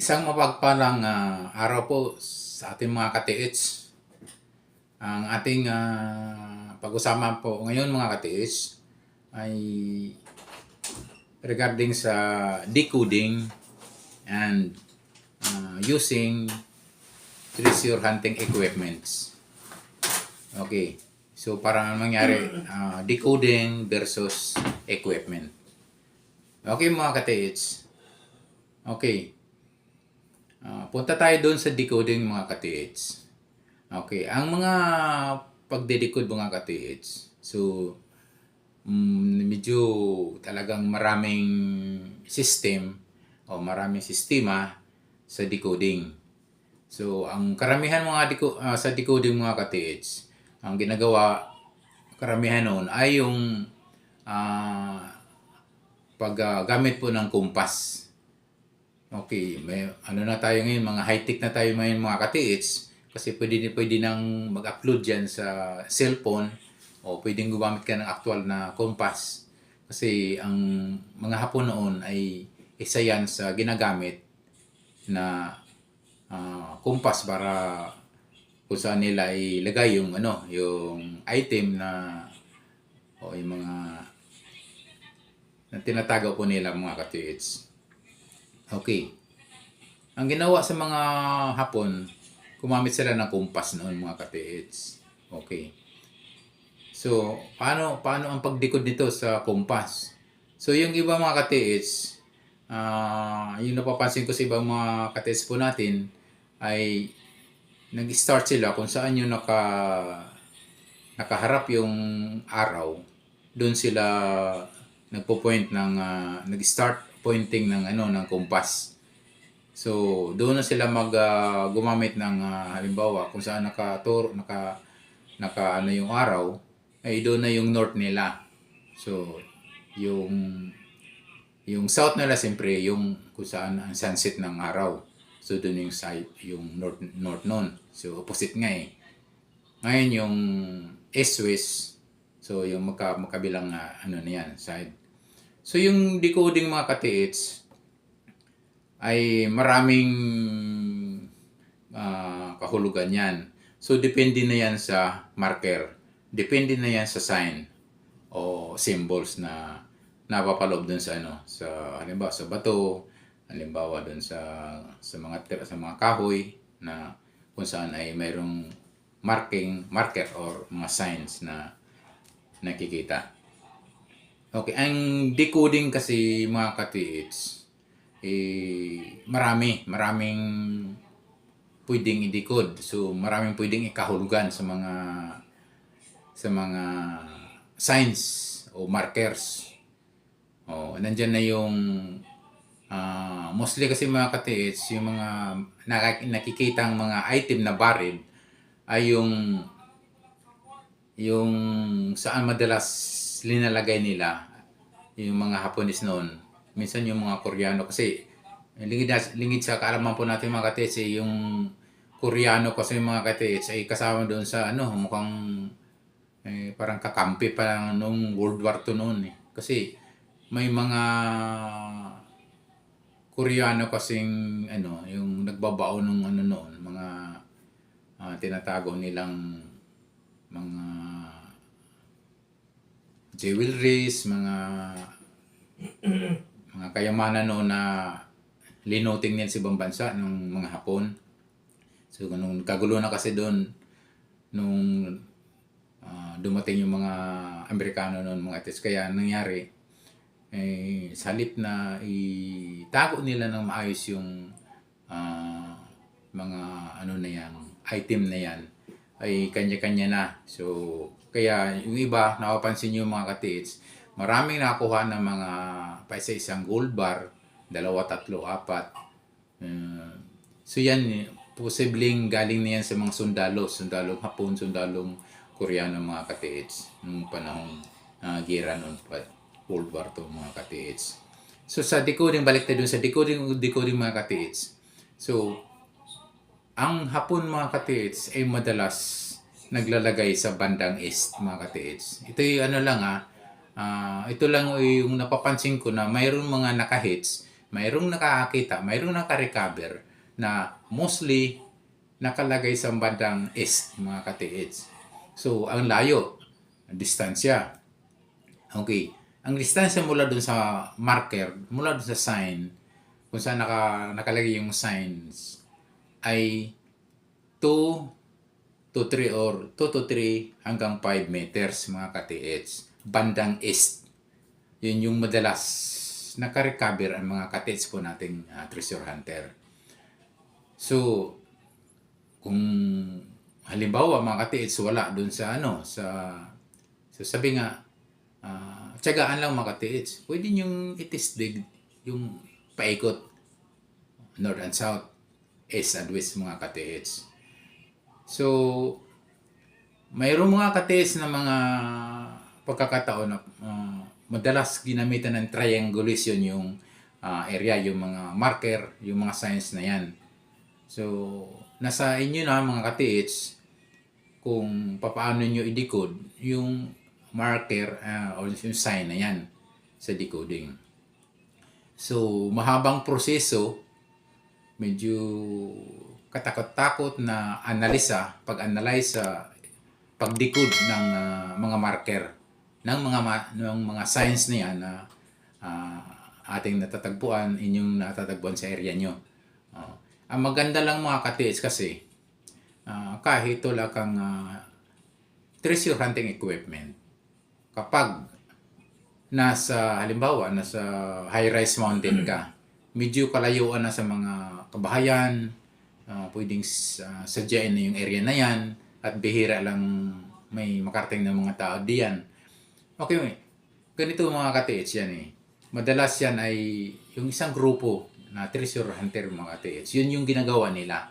Isang mapagpalang araw po sa ating mga ka-TH. Ang ating pag-usapan po ngayon mga ka-TH ay regarding sa decoding and using treasure hunting equipments. Okay. So parang ang mangyari, decoding versus equipment. Okay mga ka-TH. Okay. Punta tayo doon sa decoding mga ka-TH. Okay, ang mga pagde-decode mga ka-TH. So, medyo talagang maraming system o maraming sistema sa decoding. So, ang karamihan sa decoding mga ka-TH, ang ginagawa karamihan noon ay yung paggamit po ng kumpas. Okay, may ano na tayo ngayon, mga high-tech na tayo ngayon mga ka-TH kasi pwede nang mag-upload diyan sa cellphone o pwedeng gumamit ka ng actual na compass. Kasi ang mga Hapon noon ay isa yan sa ginagamit na compass para kung saan nila ilagay yung yung item na o yung mga na tinatago po nila mga ka-TH. Okay. Ang ginawa sa mga Hapon, gumamit sila ng kumpas noon mga ka-TH. Okay. So, paano ang pagdikod nito sa kumpas? So, yung iba mga ka-TH, yung napapansin ko sa ibang mga ka-TH po natin, ay nag-start sila kung saan yung nakaharap yung araw, doon sila nagpo-point ng nag-start pointing ng ng compass. So, doon na sila gumamit ng halimbawa kung saan naka yung araw, ay doon na yung north nila. So, yung south nila siyempre yung kung saan ang sunset ng araw. So, doon yung side, yung north noon. So, opposite nga eh. Ngayon yung east-west, so yung magkabilang na yan, side. So yung decoding mga ka-TH ay maraming kahulugan yan. So depende na yan sa marker, depende na yan sa sign o symbols na napapaloob dun sa sa halimbawa sa bato, halimbawa dun sa mga kahoy na kung saan ay mayroong marker or mga signs na nakikita. Okay, ang decoding kasi mga ka-TH, maraming pwedeng i-decode. So maraming pwedeng ikahulugan sa mga signs o markers. Nandiyan na yung mostly kasi mga ka-TH, yung mga nakikitang mga item na buried ay yung saan madalas linalagay nila yung mga Hapones noon. Minsan yung mga Koreano kasi lingid sa kaalaman po natin mga ka-TH yung Koreano kasi yung mga ka-TH ay kasama doon sa mukhang parang kakampi pa lang nung World War II noon eh. Kasi may mga Koreano kasing yung nagbabao nung noon, mga tinatago nilang mga jewelries, mga kayamanan noon na linuting niyan sa ibang bansa ng mga Hapon. So nung kagulo na kasi doon nung dumating yung mga Amerikano noon mga tes, kaya nangyari sa halip na itago nila ng maayos yung mga na yan, item na yan ay kanya-kanya na. So kaya yung iba napapansin yung mga ka-TH, maraming nakuha ng mga paisa-isang gold bar, 2, 3, 4. So yan posibleng galing na yan sa mga sundalong Hapon, sundalong Koreano mga ka-TH nung panahong gera noon pa World War II mga ka-TH. So sa decoding, balik tayo dun sa decoding mga ka-TH. So ang Hapon mga ka-TH ay madalas naglalagay sa bandang east mga ka-TH. Ito yung ito lang yung napapansin ko na mayroon mga naka-hits mayroong nakakita, mayroong nakarecover na mostly nakalagay sa bandang east, mga katiits. So, ang layo, ang distansya. Okay. Ang distansya mula dun sa marker, mula dun sa sign, kung saan nakalagay yung signs, ay 2 to 3 or 2 to 3 hanggang 5 meters, mga ka-TH. Bandang east. Yun yung madalas nakarecover ang mga ka-TH po nating treasure hunter. So, kung halimbawa mga ka-TH wala dun sa so sabi nga, tiyagaan lang mga ka-TH, pwede niyong itisdig yung paikot, north and south, east and west, mga ka-TH. So, mayroong mga ka-TH na mga pagkakataon na madalas ginamitan ng triangulation yung area, yung mga marker, yung mga signs na yan. So, nasa inyo na mga ka-TH kung paano nyo i-decode yung marker o yung sign na yan sa decoding. So, mahabang proseso, medyo katakot-takot na pag-analyze pag-decode ng mga marker ng mga signs na yan na ating natatagpuan, inyong natatagpuan sa area nyo. Ang maganda lang mga ka-TH kasi kahit wala kang treasure hunting equipment, kapag halimbawa, nasa high-rise mountain ka, medyo kalayuan na sa mga kabahayan, pwedeng sadyain na yung area na yan, at bihira lang may makarating ng mga tao diyan. Okay, ganito mga ka-TH yan eh. Madalas yan ay yung isang grupo na treasure hunter mga ka-TH, yun yung ginagawa nila.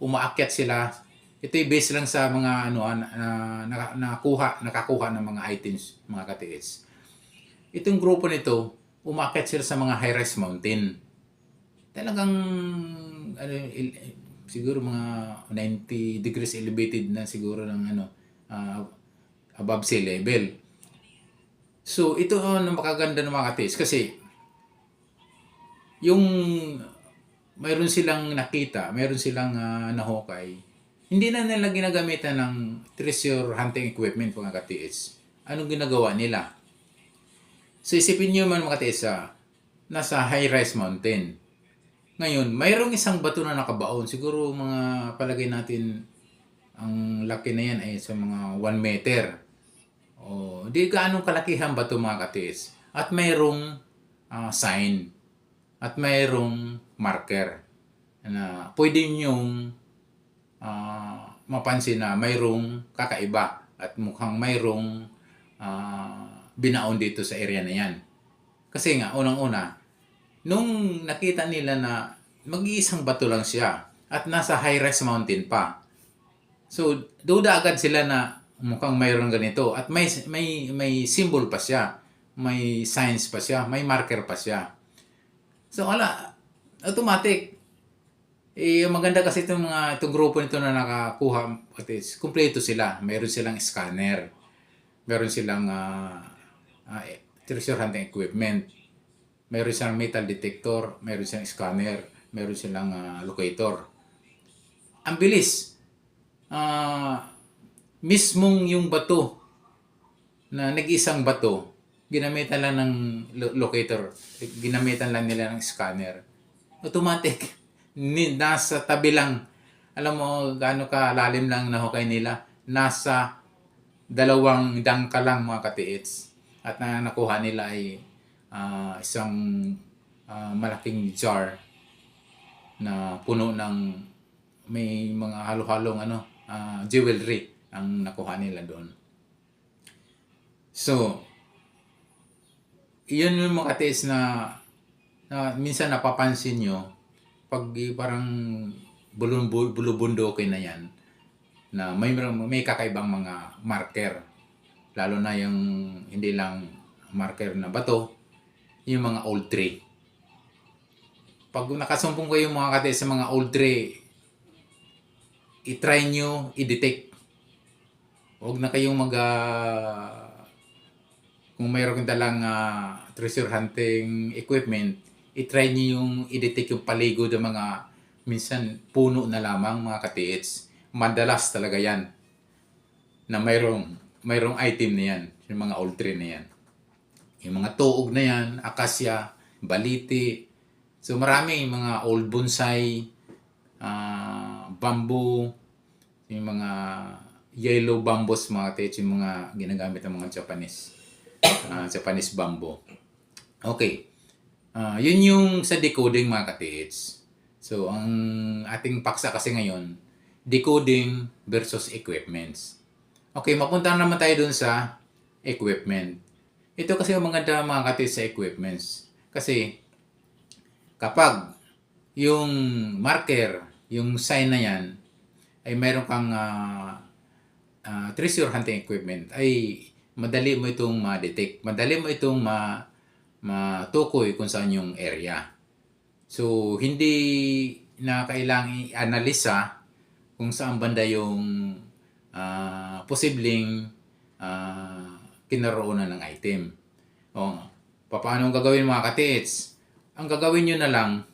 Umaakyat sila. Ito'y based lang sa mga nakakuha ng mga items, mga ka-TH. Itong grupo nito, umaakyat sila sa mga high-rise mountain. Talagang siguro mga 90 degrees elevated na siguro ng above sea level. So ito ang makaganda ng mga ka-TH kasi yung mayroon silang nakita, mayroon silang nahukay, hindi na nila ginagamitan ng treasure hunting equipment, mga ka-TH. Anong ginagawa nila? So isipin nyo man mga ka-TH, nasa high-rise mountain. Ngayon, mayroong isang bato na nakabaon. Siguro mga palagay natin, ang laki na yan ay sa mga 1 meter. O, di gaanong kalakihan bato mga ka-TH. At mayroong sign. At mayroong marker. Na pwede nyong mapansin na mayroong kakaiba. At mukhang mayroong binaon dito sa area na yan. Kasi nga, unang-una, nung nakita nila na mag-iisang bato lang siya at nasa high-rise mountain pa. So, duda agad sila na mukhang mayroon ganito at may symbol pa siya, may signs pa siya, may marker pa siya. So, automatic. Maganda kasi itong grupo nito na nakakuha, kumpleto sila. Mayroon silang scanner. Mayroon silang treasure hunting equipment. Mayroon silang metal detector, mayroon silang scanner, mayroon silang locator. Ang bilis. Mismong yung bato na nag-isang bato, ginamitan lang ng locator, ginamitan lang nila ng scanner. Automatic. Nasa tabi lang. Alam mo gaano ka lalim lang nahukay nila? Nasa 2 dangka lang mga ka-TH. At nakuha nila ay isang malaking jar na puno ng may mga halo-halong jewelry ang nakuha nila doon. So, yun yung mga ka-TH na minsan napapansin nyo pag parang bulubundukin na yan na may kakaibang mga marker, lalo na yung hindi lang marker na bato, yung mga old tree. Pag nakasumpong kayo mga ka-TH sa mga old tree, i-try nyo i-detect. Huwag na kayong kung mayroon kang dalang treasure hunting equipment, i-try nyo yung i-detect yung paligid ng mga minsan puno na lamang mga katiits. Madalas talaga yan na mayroong item na yan, yung mga old tree na yan. Yung mga tuog na yan, akasya, baliti. So marami yung mga old bonsai, bamboo, yung mga yellow bamboos mga katiits, yung mga ginagamit ng mga Japanese bamboo. Okay. Yun yung sa decoding mga katiits. So, ang ating paksa kasi ngayon, decoding versus equipments. Okay, mapunta naman tayo dun sa equipment. Ito kasi ang maganda mga katiits sa equipments. Kasi, kapag yung marker, yung sign na yan, ay mayroon kang treasure hunting equipment, ay madali mo itong ma-detect. Madali mo itong matukoy kung saan yung area. So, hindi na kailangang i-analisa kung saan banda yung posibleng kinaroonan ng item. Paano gagawin mga katiits? Ang gagawin nyo na lang,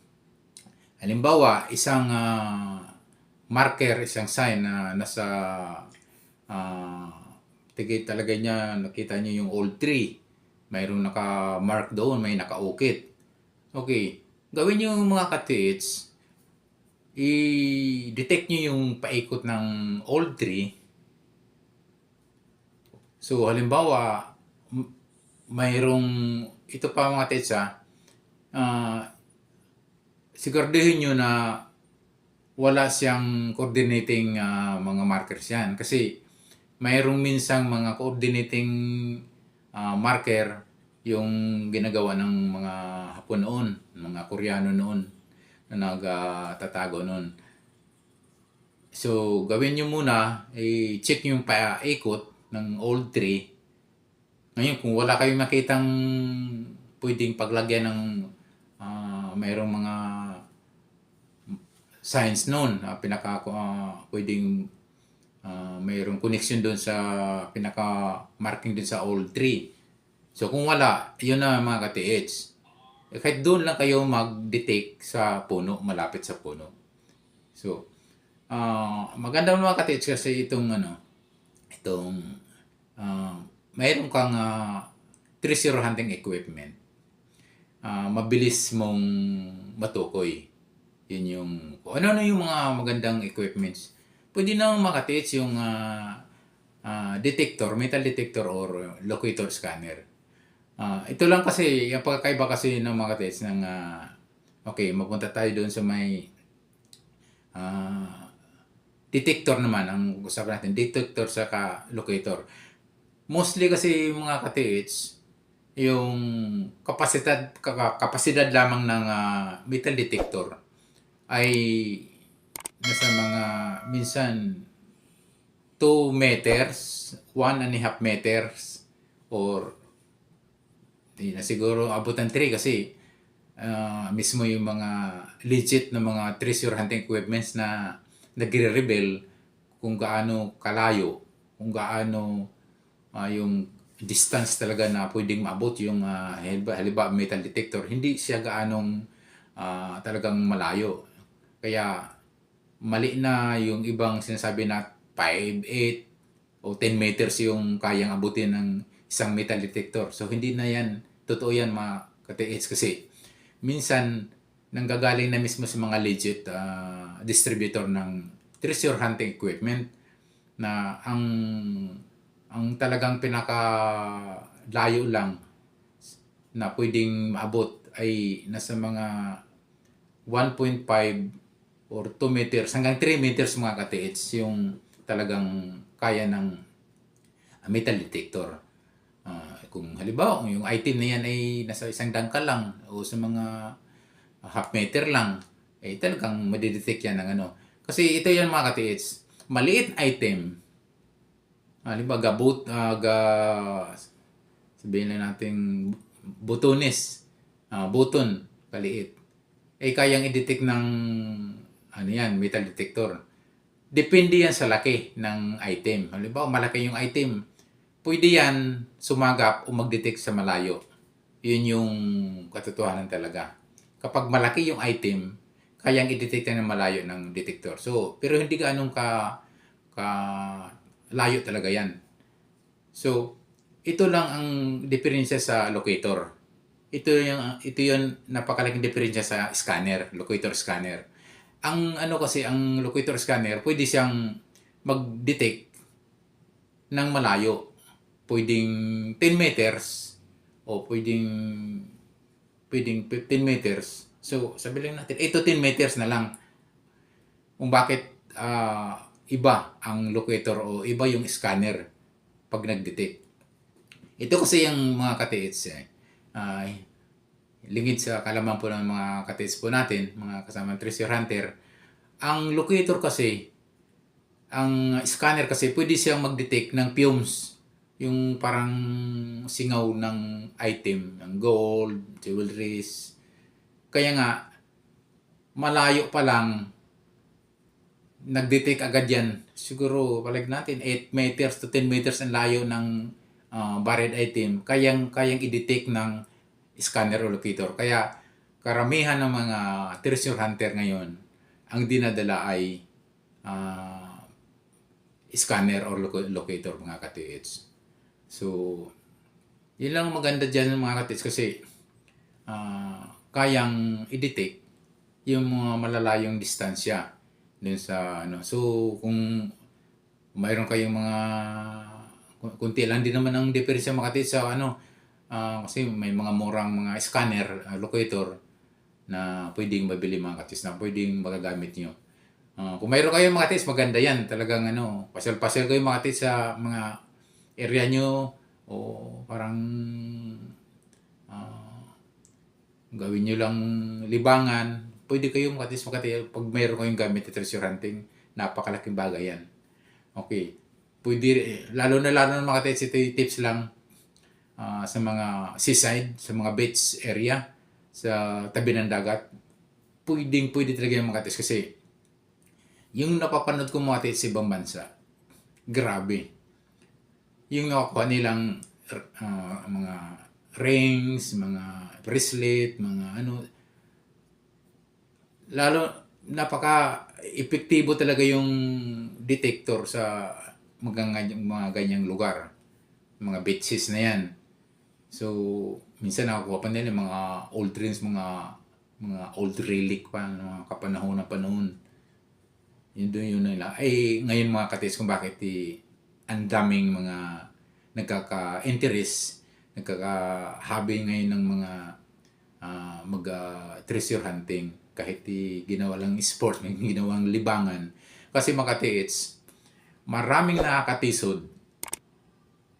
halimbawa, isang marker, isang sign na nasa talaga niya, nakita niyo yung old tree. Mayroong naka-mark doon, may naka-ukit. Okay, gawin niyo mga katiits, i-detect niyo yung paikot ng old tree. So, halimbawa, mayroong, ito pa mga katiits siguraduhin nyo na wala siyang coordinating mga markers yan. Kasi mayroong minsang mga coordinating marker yung ginagawa ng mga Hapon noon, mga Koreano noon na nagtatago noon. So, gawin nyo muna, i-check yung paikot ng old tree. Ngayon, kung wala kayong makitang pwedeng paglagyan ng mayroong mga signs noon, pwedeng mayroong connection doon sa pinaka-marking doon sa old tree. So, kung wala, yun na mga katiits. Kahit doon lang kayo mag-detect sa puno, malapit sa puno. So, maganda mga katiits kasi mayroon kang treasure hunting equipment. Mabilis mong matukoy. Yun yung, ano yung mga magandang equipments. Pwede na mga katiits yung detector, metal detector or locator scanner. Ito lang kasi, yung pagkakaiba kasi ng mga katiits ng, okay, mapunta tayo doon sa may detector naman, ang usapan natin, detector sa locator. Mostly kasi mga katiits, yung kapasidad lamang ng metal detector ay nasa mga minsan 2 meters, 1.5 meters, or di na siguro abutan 3 kasi mismo yung mga legit na mga treasure hunting equipments na nagre-reveal kung gaano kalayo, kung gaano yung distance talaga na pwedeng maabot yung halimbawa metal detector, hindi siya gaanong talagang malayo. Kaya mali na yung ibang sinasabi na 5, 8 o 10 meters yung kayang abutin ng isang metal detector. So hindi na yan, totoo yan mga katiits kasi minsan nanggagaling na mismo sa mga legit distributor ng treasure hunting equipment na ang talagang pinaka-layo lang na pwedeng maabot ay nasa mga 1.5 or 2 meters hanggang 3 meters mga katiits yung talagang kaya ng metal detector. Kung halimbawa, yung item na yan ay nasa isang dangkal lang o sa mga half meter lang, talagang madidetect yan ng ano. Kasi ito yan mga katiits, maliit item, halimbawa sabihin na natin butones, buton, kaliit, kayang i-detect ng metal detector. Depende yan sa laki ng item. Halimbawa, malaki yung item, pwede yan sumagap o mag-detect sa malayo. Yun yung katotohanan talaga. kapag malaki yung item, kayang i-detect ng malayo ng detector. So, pero hindi gaanong ka layo talaga yan. So, ito lang ang diferensya sa locator. Ito yung napakalaking diferensya sa scanner, locator scanner. Ang ano kasi, ang locator scanner, pwede siyang mag-detect ng malayo. Pwedeng 10 meters o pwedeng 15 meters. So, sabi lang natin, 8 to 10 meters na lang. Kung bakit iba ang locator o iba yung scanner pag nag-detect. Ito kasi yung mga katiits lingid sa kalaman po ng mga katiits po natin, mga kasamang treasure hunter. Ang locator kasi, ang scanner kasi, pwede siyang mag-detect ng fumes. Yung parang singaw ng item, ng gold, jewelries. Kaya nga, malayo pa lang, nag-detect agad yan. Siguro, palag natin, 8 meters to 10 meters ang layo ng buried item. Kayang i-detect ng scanner o locator. Kaya, karamihan ng mga treasure hunter ngayon, ang dinadala ay scanner or locator, mga katiits. So, yun lang maganda dyan mga katiits kasi kayang i-detect yung mga malalayong distansya dun sa ano. So, kung mayroon kayong mga kunti lang din naman ang diferensya mga katiits sa ano, kasi may mga murang mga scanner, locator na pwedeng mabili mga katiits na pwedeng magagamit nyo. Kung mayroon kayong mga katiits, maganda yan. Talagang ano, pasyal-pasyal kayo mga katiits sa mga area nyo o parang gawin nyo lang libangan. Pwede kayong mga katiits pag mayroon kayong gamit na treasure hunting, napakalaking bagay yan. Okay. Pwede, lalo na mga katiits, ito yung tips lang sa mga seaside, sa mga beach area, sa tabi ng dagat. Pwede talaga yung mga katiits kasi yung napapanood ko mga katiits sa ibang bansa, grabe. Yung nakukuha nilang mga rings, mga bracelet, mga ano, lalo napaka-epektibo talaga yung detector sa mga ganyang lugar, mga beaches na yan. So, minsan nakakuha pa nila mga old rings, mga old relic pa, mga kapanahon na panahon. Yun doon yun nila. Ngayon mga katiis, kung bakit ang daming mga nagkaka-interest, nagkaka-hobby ngayon ng mga mag-treasure hunting. Kahit ginawa lang sport, ginawang libangan. Kasi mga katiis, maraming nakakatisod.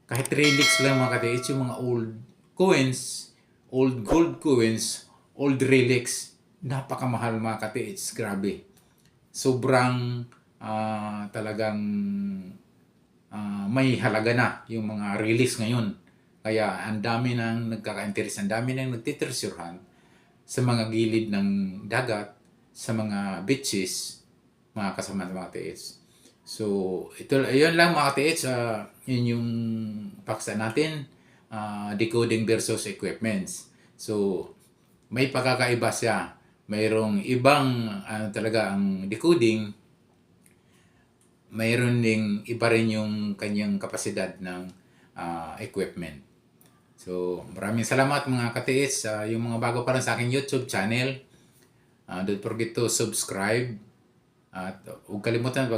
Kahit relics lang mga katiis, yung mga old coins, old gold coins, old relics, napakamahal mga katiis. Grabe. Sobrang talagang may halaga na yung mga release ngayon. Kaya ang dami nang nagkaka-interest, ang dami nang nagtitreasure hunt sa mga gilid ng dagat, sa mga beaches, mga kasama ng mga katiits. So, ayun lang mga katiits, yun yung paksa natin, decoding versus equipments. So, may pagkakaiba siya. Mayroong ibang talaga ang decoding, mayroon ding iba rin yung kanyang kapasidad ng equipment. So, maraming salamat mga katiits sa yung mga bago pa lang sa aking YouTube channel. Don't forget to subscribe. At huwag kalimutan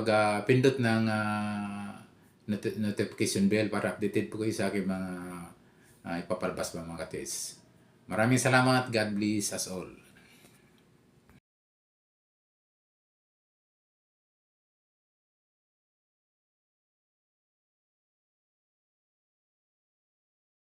pindot ng notification bell para updated po kayo sa aking mga ipapalabas mga katiits. Maraming salamat. God bless us all.